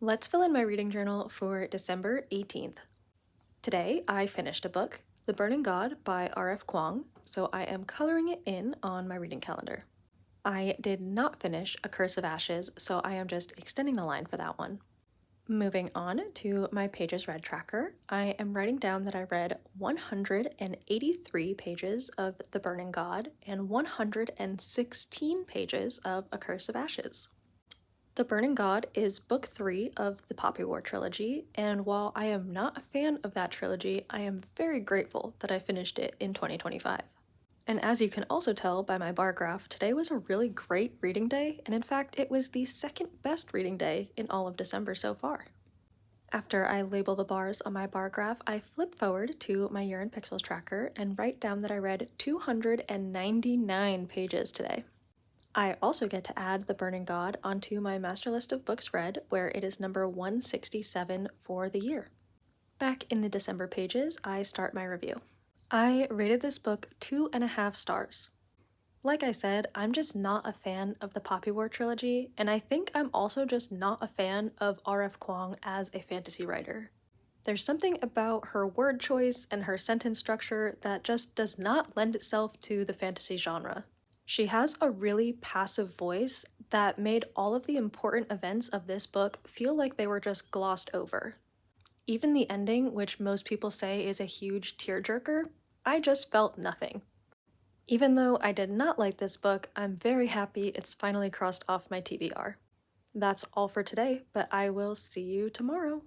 Let's fill in my reading journal for December 18th. Today, I finished a book, The Burning God by R.F. Kuang, so I am coloring it in on my reading calendar. I did not finish A Curse of Ashes, so I am just extending the line for that one. Moving on to my pages read tracker, I am writing down that I read 183 pages of The Burning God and 116 pages of A Curse of Ashes. The Burning God is book 3 of the Poppy War trilogy, and while I am not a fan of that trilogy, I am very grateful that I finished it in 2025. And as you can also tell by my bar graph, today was a really great reading day, and in fact, it was the second best reading day in all of December so far. After I label the bars on my bar graph, I flip forward to my Year in Pixels tracker and write down that I read 299 pages today. I also get to add The Burning God onto my master list of books read, where it is number 167 for the year. Back in the December pages, I start my review. I rated this book 2.5 stars. Like I said, I'm just not a fan of the Poppy War trilogy, and I think I'm also just not a fan of R.F. Kuang as a fantasy writer. There's something about her word choice and her sentence structure that just does not lend itself to the fantasy genre. She has a really passive voice that made all of the important events of this book feel like they were just glossed over. Even the ending, which most people say is a huge tearjerker, I just felt nothing. Even though I did not like this book, I'm very happy it's finally crossed off my TBR. That's all for today, but I will see you tomorrow.